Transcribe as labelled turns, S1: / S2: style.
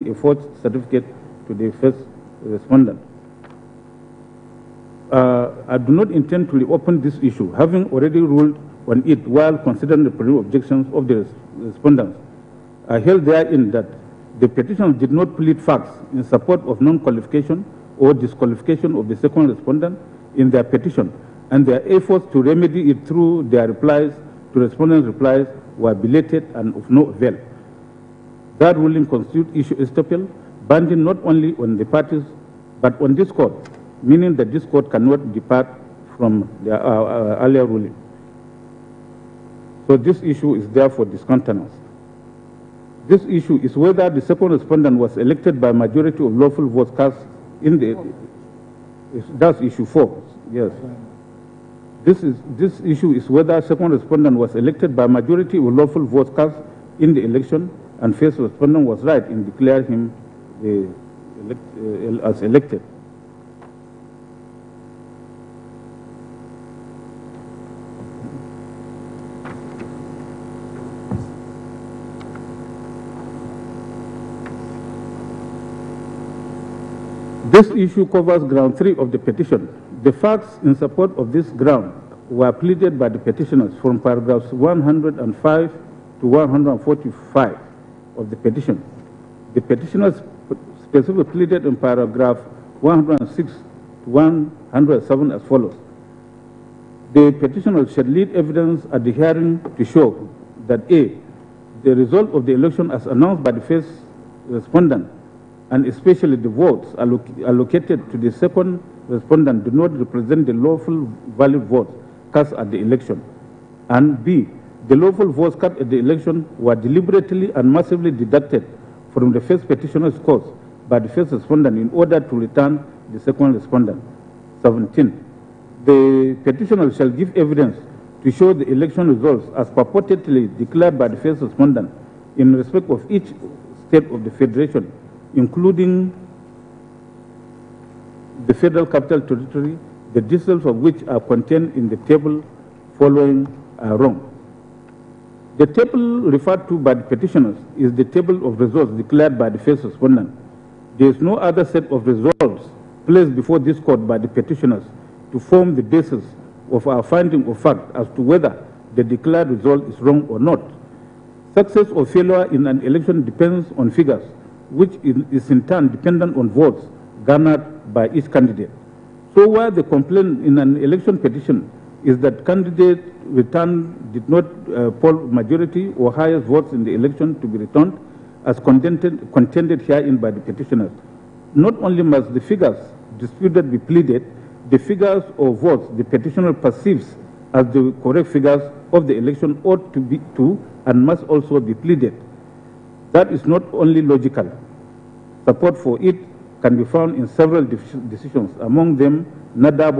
S1: a forged certificate to the first respondent. I do not intend to reopen this issue, having already ruled on it while considering the preliminary objections of the respondents. I held therein that the petitioner did not plead facts in support of non-qualification or disqualification of the second respondent in their petition, and their efforts to remedy it through their replies to respondents' replies were belated and of no avail. That ruling constitutes issue estoppel, binding not only on the parties but on this court, meaning that this court cannot depart from their earlier ruling. So this issue is therefore discontinuous. This issue is whether the second respondent was elected by majority of lawful votes cast in the. That's issue 4. Yes. This issue is whether second respondent was elected by majority of lawful votes cast in the election, and first respondent was right in declaring him as elected. This issue covers ground 3 of the petition. The facts in support of this ground were pleaded by the petitioners from paragraphs 105 to 145 of the petition. The petitioners specifically pleaded in paragraph 106 to 107 as follows. The petitioners shall lead evidence at the hearing to show that A, the result of the election as announced by the first respondent, and especially the votes allocated to the second respondent, do not represent the lawful valid votes cast at the election. And B, the lawful votes cast at the election were deliberately and massively deducted from the first petitioner's scores by the first respondent in order to return the second respondent. 17. The petitioner shall give evidence to show the election results as purportedly declared by the first respondent in respect of each state of the Federation, including the Federal Capital Territory, the details of which are contained in the table following are wrong. The table referred to by the petitioners is the table of results declared by the first respondent. There is no other set of results placed before this court by the petitioners to form the basis of our finding of fact as to whether the declared result is wrong or not. Success or failure in an election depends on figures, which is in turn dependent on votes garnered by each candidate. So while the complaint in an election petition is that candidate returned did not poll majority or highest votes in the election to be returned as contended herein by the petitioners, not only must the figures disputed be pleaded, the figures or votes the petitioner perceives as the correct figures of the election ought to be and must also be pleaded. That is not only logical. Support for it can be found in several decisions, among them Nadab